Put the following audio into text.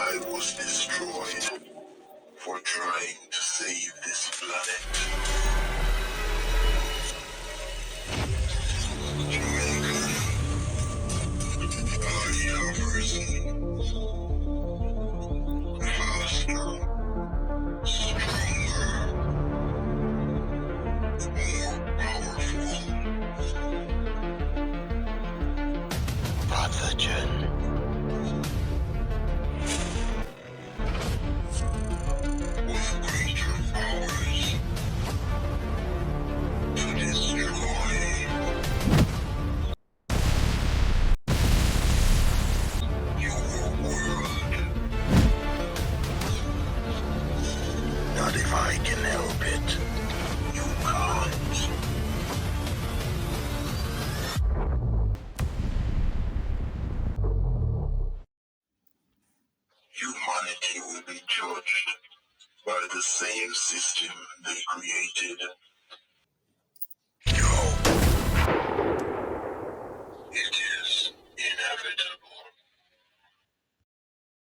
I was destroyed for trying to save this planet. Jamaica, I have risen faster, stronger, more powerful. Pathogen. With greater powers to destroy your world. Not if I can help it. You can't. Humanity will be judged by the same system they created.